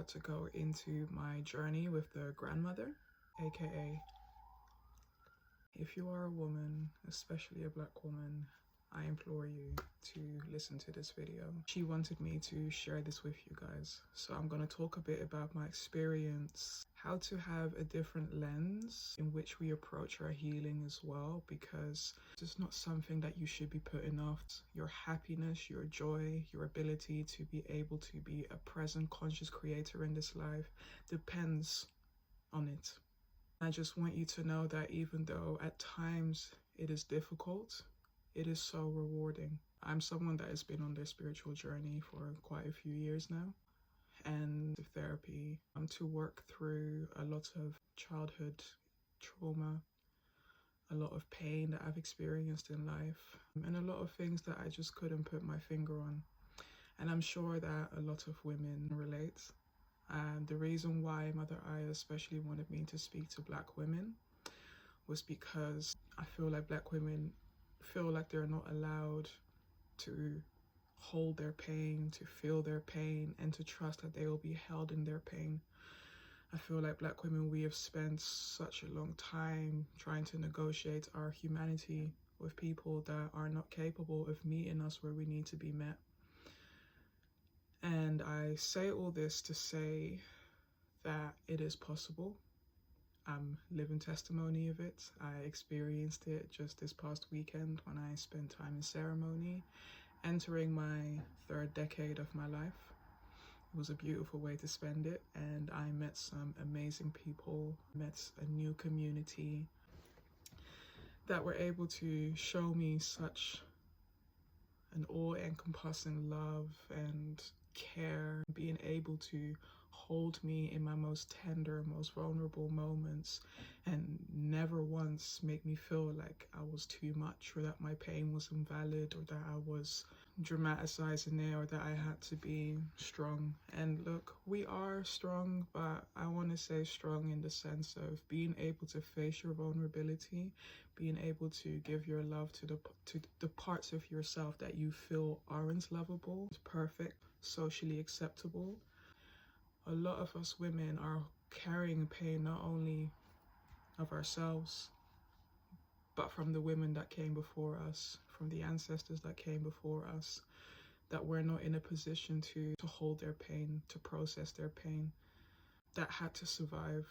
about to go into my journey with the grandmother, aka if you are a woman, especially a black woman, I implore you to listen to this video. She wanted me to share this with you guys. So I'm going to talk a bit about my experience, how to have a different lens in which we approach our healing as well, because it's not something that you should be putting off. Your happiness, your joy, your ability to be able to be a present conscious creator in this life depends on it. I just want you to know that even though at times it is difficult, it is so rewarding. I'm someone that has been on their spiritual journey for quite a few years now, and therapy to work through a lot of childhood trauma, a lot of pain that I've experienced in life, and a lot of things that I just couldn't put my finger on. And I'm sure that a lot of women relate. And the reason why Mother Aya especially wanted me to speak to black women was because I feel like black women feel like they're not allowed to hold their pain, to feel their pain, and to trust that they will be held in their pain. I feel like black women, we have spent such a long time trying to negotiate our humanity with people that are not capable of meeting us where we need to be met. And I say all this to say that it is possible. I'm living testimony of it. I experienced it just this past weekend when I spent time in ceremony, entering my 3rd decade of my life. It was a beautiful way to spend it, and I met some amazing people, met a new community that were able to show me such an all-encompassing love and care, being able to hold me in my most tender, most vulnerable moments, and never once make me feel like I was too much, or that my pain was invalid, or that I was dramatizing it, or that I had to be strong. And look, we are strong, but I want to say strong in the sense of being able to face your vulnerability, being able to give your love to the parts of yourself that you feel aren't lovable, perfect, socially acceptable. A lot of us women are carrying pain not only of ourselves, but from the women that came before us, from the ancestors that came before us, that we're not in a position to hold their pain, to process their pain, that had to survive.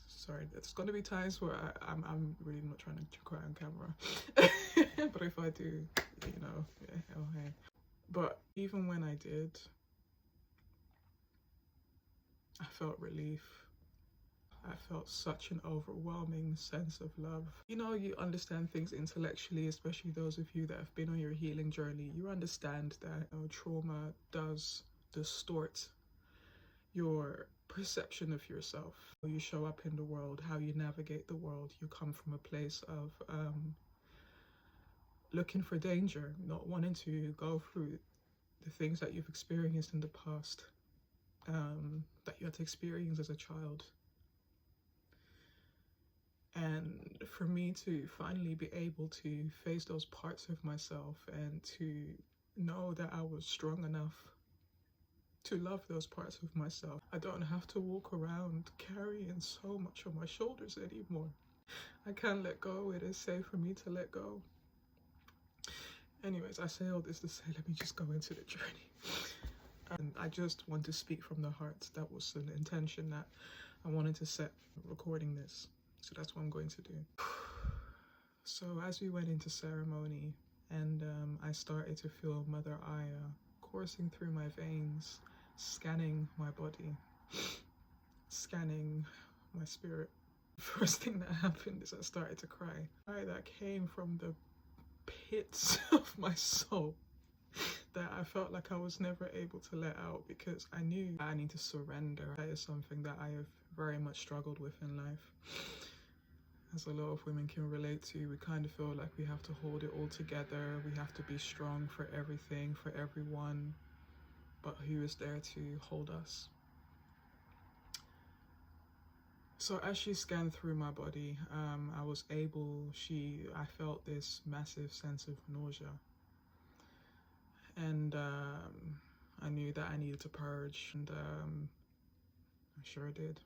Sorry, there's going to be times where I'm really not trying to cry on camera. But if I do, you know, yeah, oh hey. But even when I did, I felt relief. I felt such an overwhelming sense of love. You know, you understand things intellectually, especially those of you that have been on your healing journey. You understand that trauma does distort your perception of yourself. You show up in the world, how you navigate the world. You come from a place of looking for danger, not wanting to go through the things that you've experienced in the past, that you had to experience as a child. And for me to finally be able to face those parts of myself and to know that I was strong enough to love those parts of myself. I don't have to walk around carrying so much on my shoulders anymore. I can't let go. It is safe for me to let go. Anyways, I say all this to say, let me just go into the journey. And I just want to speak from the heart. That was an intention that I wanted to set recording this. So that's what I'm going to do. So as we went into ceremony and I started to feel Mother Aya coursing through my veins, scanning my body, scanning my spirit. First thing that happened is I started to cry. Cry that came from the pits of my soul that I felt like I was never able to let out, because I knew I need to surrender. That is something that I have very much struggled with in life. As a lot of women can relate to, we kind of feel like we have to hold it all together. We have to be strong for everything, for everyone. But who is there to hold us? So as she scanned through my body, I felt this massive sense of nausea. And I knew that I needed to purge. And I sure did.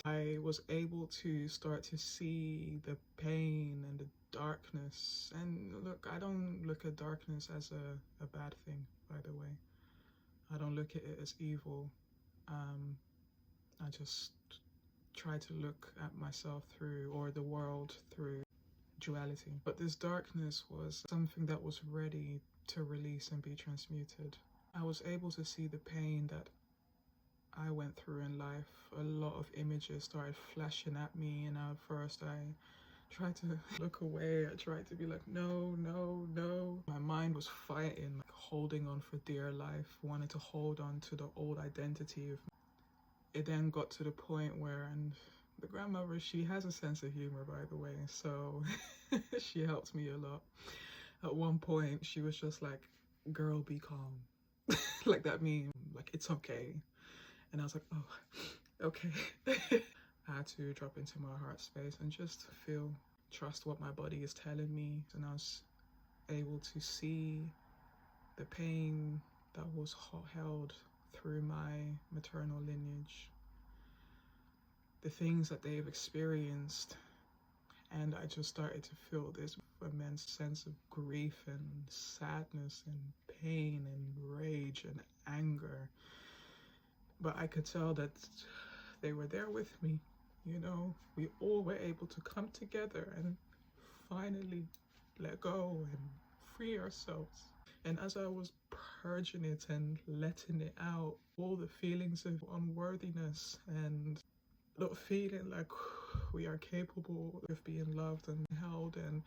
I was able to start to see the pain and the darkness. And look, I don't look at darkness as a bad thing, by the way. I don't look at it as evil. I just try to look at myself through, or the world through, duality. But this darkness was something that was ready to release and be transmuted. I was able to see the pain that I went through in life. A lot of images started flashing at me, and at first I tried to look away. I tried to be like, no, no, no. My mind was fighting, like holding on for dear life, wanting to hold on to the old identity of me. It then got to the point where, and the grandmother, she has a sense of humor, by the way, so she helped me a lot. At one point, she was just like, girl, be calm. Like that meme, like, it's okay. And I was like, oh, okay. I had to drop into my heart space and just feel, trust what my body is telling me. And I was able to see the pain that was held through my maternal lineage, the things that they've experienced. And I just started to feel this immense sense of grief and sadness and pain and rage and anger. But I could tell that they were there with me, you know. We all were able to come together and finally let go and free ourselves. And as I was purging it and letting it out, all the feelings of unworthiness and not feeling like we are capable of being loved and held and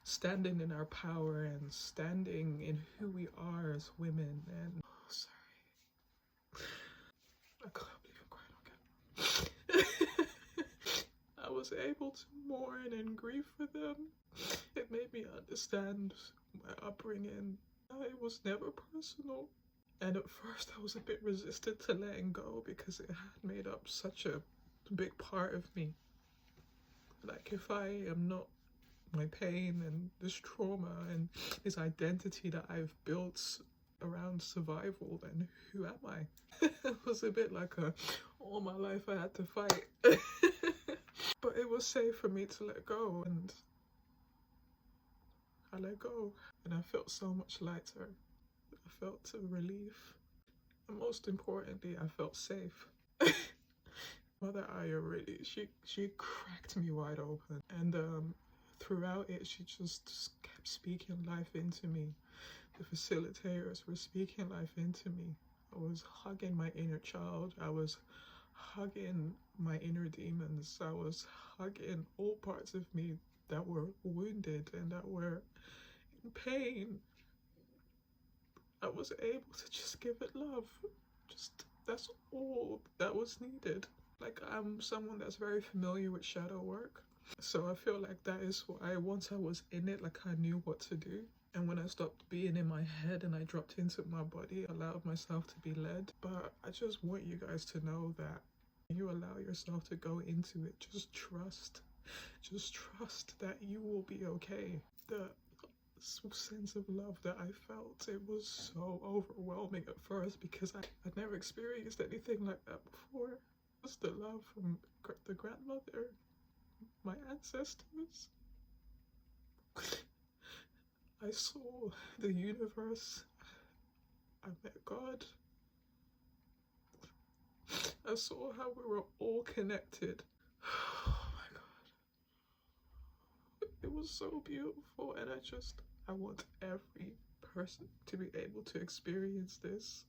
standing in our power and standing in who we are as women. And I can't believe I'm crying again. I was able to mourn and grieve for them. It made me understand my upbringing. It was never personal. And at first I was a bit resistant to letting go because it had made up such a big part of me. Like, if I am not my pain and this trauma and this identity that I've built around survival, then who am I? It was a bit like all my life I had to fight. But it was safe for me to let go, and I let go, and I felt so much lighter. I felt a relief, and most importantly, I felt safe. Mother Aya really, she cracked me wide open, and throughout it, she just kept speaking life into me. The facilitators were speaking life into me. I was hugging my inner child. I was hugging my inner demons. I was hugging all parts of me that were wounded and that were in pain. I was able to just give it love. Just, that's all that was needed. Like, I'm someone that's very familiar with shadow work. So I feel like that is why once I was in it, like, I knew what to do. And when I stopped being in my head and I dropped into my body, I allowed myself to be led. But I just want you guys to know that you allow yourself to go into it. Just trust that you will be okay. The sense of love that I felt, it was so overwhelming at first because I'd never experienced anything like that before. Just the love from the grandmother, my ancestors. I saw the universe. I met God. I saw how we were all connected. Oh my God. It was so beautiful, and I want every person to be able to experience this.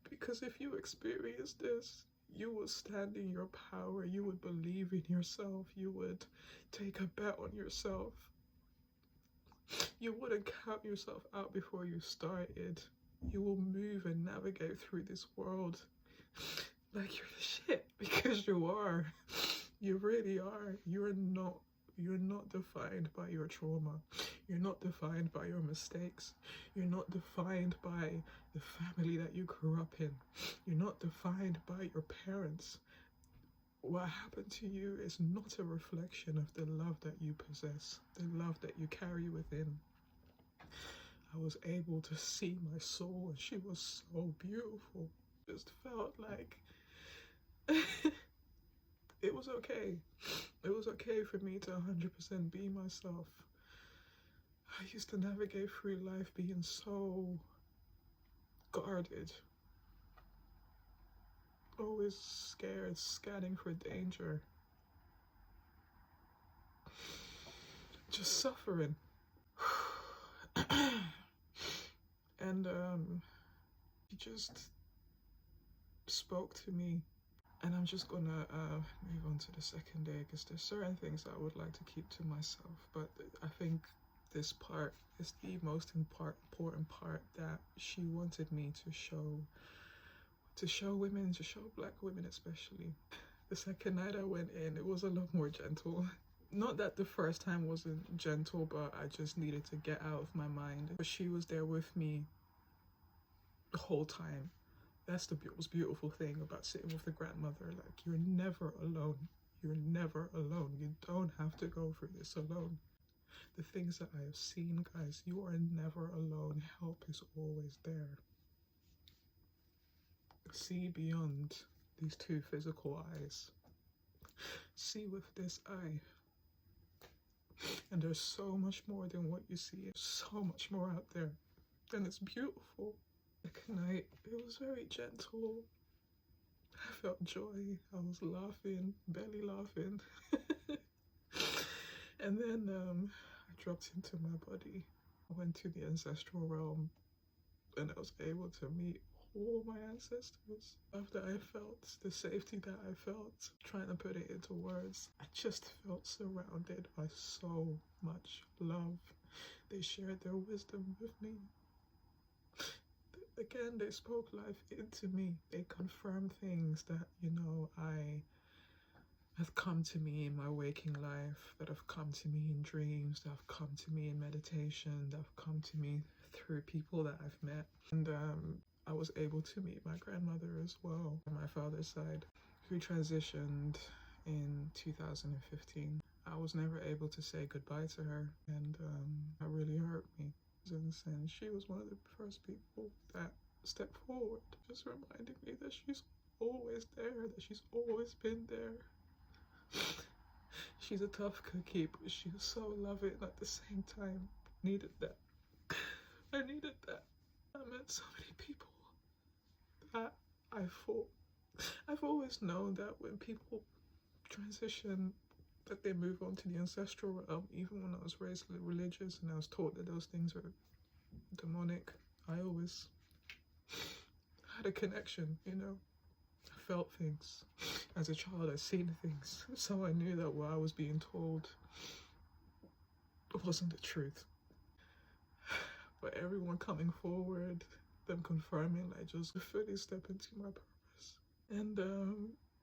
Because if you experience this, you will stand in your power, you would believe in yourself, you would take a bet on yourself. You wouldn't count yourself out before you started. You will move and navigate through this world like you're the shit, because you are. You really are. You're not defined by your trauma. You're not defined by your mistakes. You're not defined by the family that you grew up in. You're not defined by your parents. What happened to you is not a reflection of the love that you possess, the love that you carry within. I was able to see my soul, and she was so beautiful. Just felt like It was okay. It was okay for me to 100% be myself. I used to navigate through life being so guarded, always scared, scanning for danger, just suffering. And he just spoke to me. And I'm just gonna move on to the second day, because there's certain things I would like to keep to myself, but I think this part is the most important part that she wanted me to show women, to show Black women especially. The second night I went in, it was a lot more gentle. Not that the first time wasn't gentle, but I just needed to get out of my mind. But she was there with me the whole time. That's the most beautiful thing about sitting with the grandmother. Like, you're never alone. You're never alone. You don't have to go through this alone. The things that I have seen, guys, you are never alone. Help is always there. See beyond these two physical eyes. See with this eye. And there's so much more than what you see. So much more out there. And it's beautiful. Second night, it was very gentle. I felt joy. I was laughing, belly laughing. And then I dropped into my body. I went to the ancestral realm, and I was able to meet all my ancestors. After I felt the safety that I felt, trying to put it into words, I just felt surrounded by so much love. They shared their wisdom with me. Again, they spoke life into me. They confirmed things that, I have come to me in my waking life, that have come to me in dreams, that have come to me in meditation, that have come to me through people that I've met. And I was able to meet my grandmother as well, on my father's side, who transitioned in 2015. I was never able to say goodbye to her, and that really hurt me. And she was one of the first people that stepped forward, just reminding me that she's always there, that she's always been there. She's a tough cookie, but she was so loving at the same time. Needed that. I needed that. I met so many people that I fought. I've always known that when people transition, that they move on to the ancestral realm. Even when I was raised religious and I was taught that those things are demonic, I always had a connection, I felt things. As a child, I'd seen things, so I knew that what I was being told wasn't the truth. But everyone coming forward, them confirming, I just fully step into my purpose. And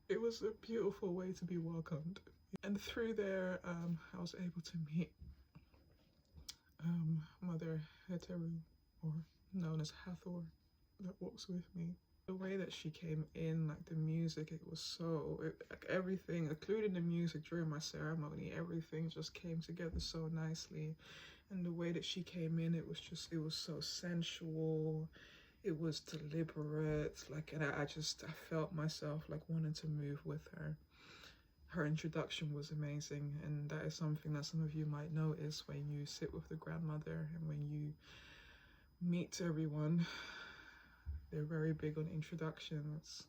it was a beautiful way to be welcomed. And through there, I was able to meet Mother Heteru, or known as Hathor, that walks with me. The way that she came in, like the music, it was like everything, including the music during my ceremony, everything just came together so nicely. And the way that she came in, it was so sensual. It was deliberate, and I felt myself like wanting to move with her. Her introduction was amazing, and that is something that some of you might notice when you sit with the grandmother and when you meet everyone. They're very big on introductions.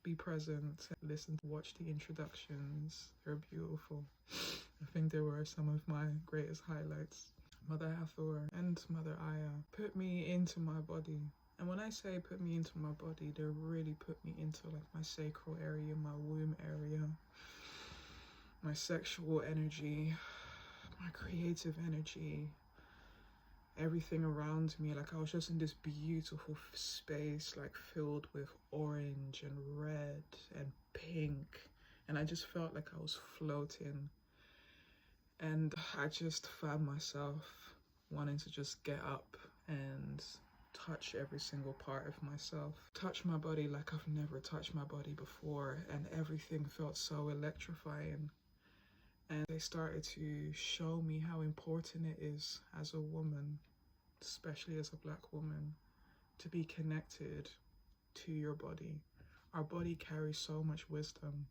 Be present, listen, watch the introductions. They're beautiful. I think they were some of my greatest highlights. Mother Hathor and Mother Aya put me into my body. And when I say put me into my body, they really put me into like my sacral area, my womb area, my sexual energy, my creative energy, everything around me. Like, I was just in this beautiful space, like filled with orange and red and pink, and I just felt like I was floating. And I just found myself wanting to just get up and touch every single part of myself, touch my body like I've never touched my body before, and everything felt so electrifying. And they started to show me how important it is as a woman, especially as a Black woman, to be connected to your body. Our body carries so much wisdom.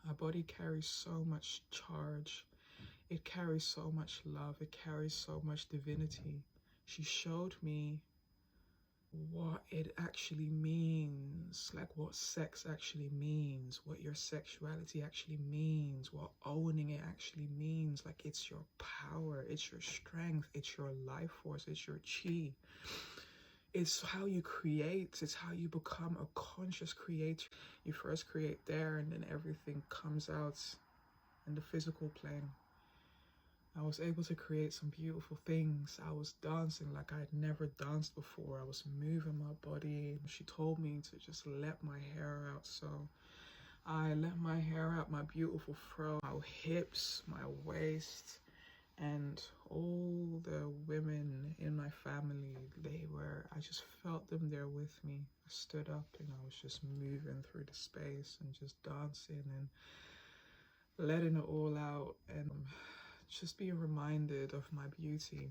Our body carries so much charge. It carries so much love. It carries so much divinity. She showed me what it actually means, like what sex actually means, what your sexuality actually means, what owning it actually means. Like, it's your power, it's your strength, it's your life force, it's your chi. It's how you create, it's how you become a conscious creator. You first create there, and then everything comes out in the physical plane. I was able to create some beautiful things. I was dancing like I had never danced before. I was moving my body. She told me to just let my hair out, so I let my hair out, my beautiful fro, my hips, my waist, and all the women in my family, I just felt them there with me. I stood up and I was just moving through the space and just dancing and letting it all out, and just being reminded of my beauty.